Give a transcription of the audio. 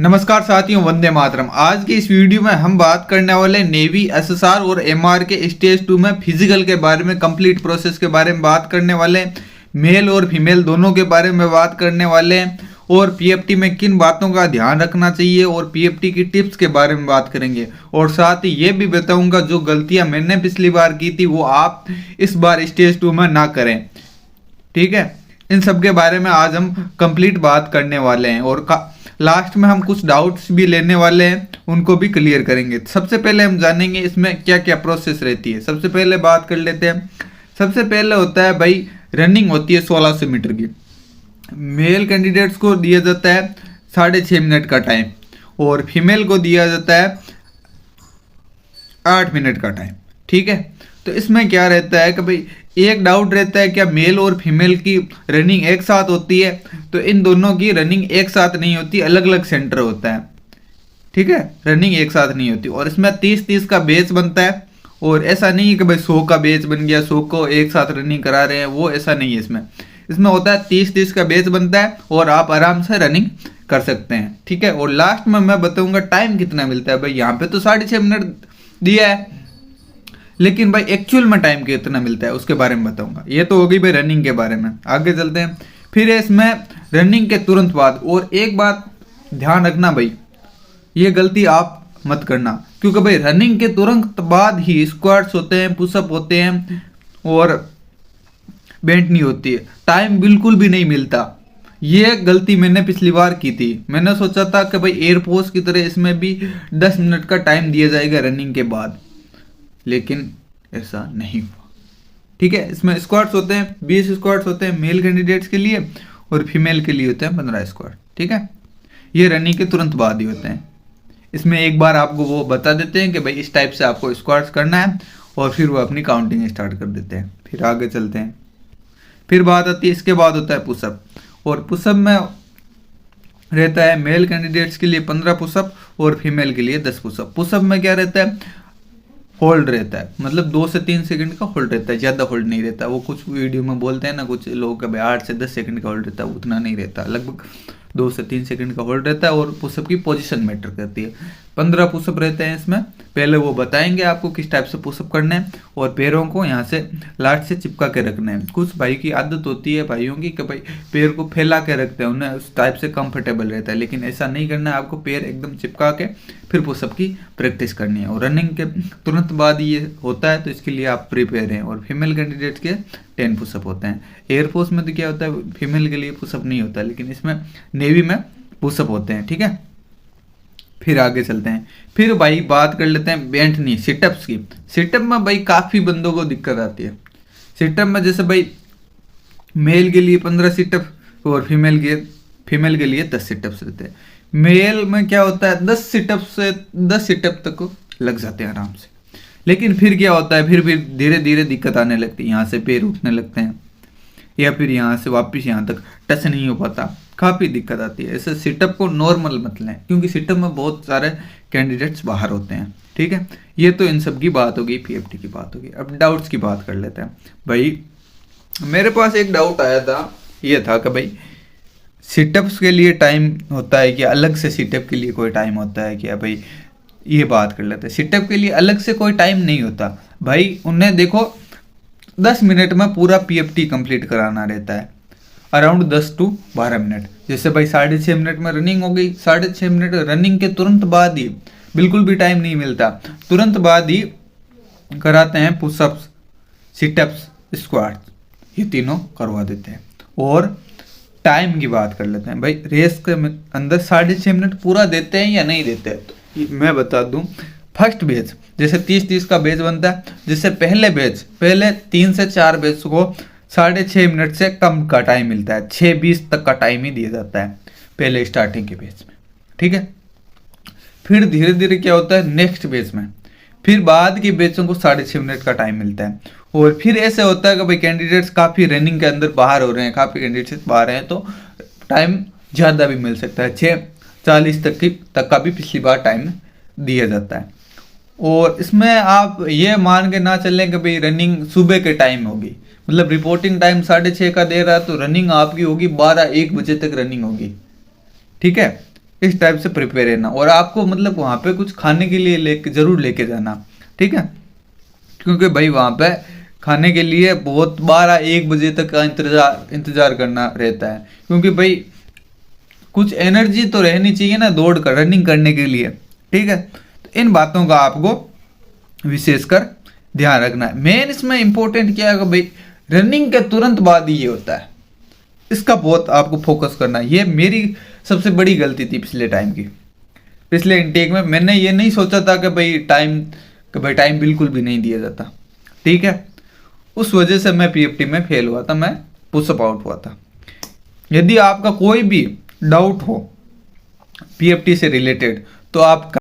नमस्कार साथियों, वंदे मातरम। आज की इस वीडियो में हम बात करने वाले नेवी, एसएसआर और एमआर के स्टेज 2 में फिजिकल के बारे में, कंप्लीट प्रोसेस के बारे में बात करने वाले, मेल और फीमेल दोनों के बारे में बात करने वाले, और पीएफटी में किन बातों का ध्यान रखना चाहिए और पीएफटी की टिप्स के बारे में बात करेंगे। और साथ ही ये भी बताऊंगा जो गलतियां मैंने पिछली बार की थी वो आप इस बार स्टेज 2 में ना करें। ठीक है, इन सब के बारे में आज हम कंप्लीट बात करने वाले हैं और लास्ट में हम कुछ डाउट्स भी लेने वाले हैं, उनको भी क्लियर करेंगे। सबसे पहले हम जानेंगे इसमें क्या क्या प्रोसेस रहती है। सबसे पहले बात कर लेते हैं। सबसे पहले होता है भाई, रनिंग होती है 1600 मीटर की। मेल कैंडिडेट्स को दिया जाता है 6.5 मिनट का टाइम और फीमेल को दिया जाता है 8 मिनट का टाइम। ठीक है, तो इसमें क्या रहता है कि भाई एक डाउट रहता है क्या मेल और फीमेल की रनिंग एक साथ होती है। तो इन दोनों की रनिंग एक साथ नहीं होती, अलग अलग सेंटर होता है। ठीक है, रनिंग एक साथ नहीं होती और इसमें 30-30 का बेस बनता है। और ऐसा नहीं है कि भाई 100 का बेस बन गया, 100 को एक साथ रनिंग करा रहे हैं, वो ऐसा नहीं है। इसमें होता है 30-30 का बेस बनता है और आप आराम से रनिंग कर सकते हैं। ठीक है, और लास्ट में मैं बताऊंगा टाइम कितना मिलता है। भाई यहाँ पे तो 6.5 मिनट दिया है, लेकिन भाई एक्चुअल में टाइम कितना मिलता है उसके बारे में बताऊंगा। ये तो होगी भाई रनिंग के बारे में। आगे चलते हैं। फिर इसमें रनिंग के तुरंत बाद, और एक बात ध्यान रखना भाई, ये गलती आप मत करना, क्योंकि भाई रनिंग के तुरंत बाद ही स्क्वाट्स होते हैं, पुशअप होते हैं और बेंट नहीं होती है। टाइम बिल्कुल भी नहीं मिलता। ये गलती मैंने पिछली बार की थी। मैंने सोचा था कि भाई एयरफोर्स की तरह इसमें भी 10 मिनट का टाइम दिया जाएगा रनिंग के बाद, लेकिन ऐसा नहीं हुआ। ठीक है, इसमें स्क्वाट्स होते हैं 20 स्क्वाट्स होते हैं मेल कैंडिडेट्स के लिए और फीमेल के लिए होते हैं 15 स्क्वाट। ठीक है, ये रनिंग के तुरंत बाद ही होते हैं। इसमें एक बार आपको वो बता देते हैं कि भाई इस टाइप से आपको स्क्वाट्स करना है और फिर वो अपनी काउंटिंग स्टार्ट कर देते हैं। फिर आगे चलते हैं। फिर बात आती है, इसके बाद होता है पुशअप। और पुशअप में रहता है मेल कैंडिडेट्स के लिए 15 पुशअप और फीमेल के लिए 10 पुशअप। पुशअप में क्या रहता है, होल्ड रहता है, मतलब 2 से 3 सेकंड का होल्ड रहता है, ज़्यादा होल्ड नहीं रहता। वो कुछ वीडियो में बोलते हैं ना कुछ लोग, भाई 8 से 10 सेकंड का होल्ड रहता है, उतना नहीं रहता, लगभग 2 से 3 सेकंड का होल्ड रहता है। और पुशअप की पोजीशन मैटर करती है। 15 पुशअप रहते हैं इसमें। पहले वो बताएंगे आपको किस टाइप से पुशअप करना है और पैरों को यहाँ से लास्ट से चिपका के रखना है। कुछ भाई की आदत होती है भाइयों की कि भाई पैर को फैला के रखते हैं, उन्हें उस टाइप से कंफर्टेबल रहता है, लेकिन ऐसा नहीं करना है। आपको पैर एकदम चिपका के फिर पुशअप की प्रैक्टिस करनी है। और रनिंग के तुरंत बाद ये होता है, तो इसके लिए आप प्रिपेयर हैं। और फीमेल कैंडिडेट्स के 10 पुशअप होते हैं। एयरफोर्स में तो क्या होता है, फीमेल के लिए पुशअप नहीं होता, लेकिन इसमें नेवी में पुशअप होते हैं। ठीक है, फिर आगे चलते हैं। फिर भाई बात कर लेते हैं बेंट नी सिटअप्स की। सिटअप में भाई काफ़ी बंदों को दिक्कत आती है। सिटअप में जैसे भाई मेल के लिए 15 सिटअप और फीमेल के लिए 10 सिटअप्स रहते हैं। मेल में क्या होता है 10 सिटअप तक लग जाते हैं आराम से, लेकिन फिर क्या होता है, फिर धीरे धीरे दिक्कत आने लगती है। यहाँ से पैर उठने लगते हैं या फिर यहाँ से वापस यहाँ तक टच नहीं हो पाता, काफ़ी दिक्कत आती है। ऐसे सिटअप को नॉर्मल मत लें, क्योंकि सिटअप में बहुत सारे कैंडिडेट्स बाहर होते हैं। ठीक है, ये तो इन सब की बात होगी, पीएफटी की बात होगी। अब डाउट्स की बात कर लेते हैं। भाई मेरे पास एक डाउट आया था, ये था कि भाई सिटअप्स के लिए टाइम होता है कि अलग से सिटअप के लिए कोई टाइम होता है क्या। भाई ये बात कर लेते हैं। सिटअप के लिए अलग से कोई टाइम नहीं होता भाई। उन्हें देखो 10 मिनट में पूरा पीएफटी कंप्लीट कराना रहता है, अराउंड 10 to 12 मिनट। जैसे भाई 6.5 मिनट में रनिंग हो गई, 6.5 मिनट रनिंग के तुरंत बाद ही, बिल्कुल भी टाइम नहीं मिलता, तुरंत बाद ही कराते हैं पुशअप्स, सिटअप्स, स्क्वाट्स, ये तीनों करवा देते हैं। और टाइम की बात कर लेते हैं। भाई रेस के अंदर 6.5 मिनट पूरा देते हैं या नहीं देते हैं, तो मैं बता दूं। फर्स्ट बैच जैसे 30-30 का बैच बनता है, जिससे पहले 3 से 4 बैच को 6.5 मिनट से कम का टाइम मिलता है, 6:20 तक का टाइम ही दिया जाता है पहले स्टार्टिंग के बैच में। ठीक है, फिर धीरे धीरे क्या होता है नेक्स्ट बैच में, फिर बाद के बैचों को 6.5 मिनट का टाइम मिलता है। और फिर ऐसे होता है कि भाई कैंडिडेट्स काफ़ी रनिंग के अंदर बाहर हो रहे हैं, काफ़ी कैंडिडेट्स बाहर हैं, तो टाइम ज़्यादा भी मिल सकता है, 6:40 तक का भी पिछली बार टाइम दिया जाता है। और इसमें आप ये मान के ना चलें कि भाई रनिंग सुबह के टाइम होगी, मतलब रिपोर्टिंग टाइम 6:30 का दे रहा है, तो रनिंग आपकी होगी 12-1 बजे तक रनिंग होगी। ठीक है, इस टाइप से प्रिपेयर रहना, और आपको मतलब वहाँ पे कुछ खाने के लिए जरूर लेके जाना, ठीक है, क्योंकि भाई वहाँ पे खाने के लिए बहुत 12-1 बजे तक का इंतजार करना रहता है, क्योंकि भाई कुछ एनर्जी तो रहनी चाहिए ना दौड़ कर रनिंग करने के लिए, ठीक है। तो इन बातों का आपको विशेषकर ध्यान रखना है। मेन इसमें इंपॉर्टेंट क्या है कि भाई रनिंग के तुरंत बाद ही ये होता है, इसका बहुत आपको फोकस करना है। ये मेरी सबसे बड़ी गलती थी पिछले टाइम की। पिछले इनटेक में मैंने ये नहीं सोचा था कि भाई टाइम बिल्कुल भी नहीं दिया जाता, ठीक है। उस वजह से मैं पीएफटी में फेल हुआ था, मैं पुशअप आउट हुआ था। यदि आपका कोई भी डाउट हो पीएफटी से रिलेटेड तो आप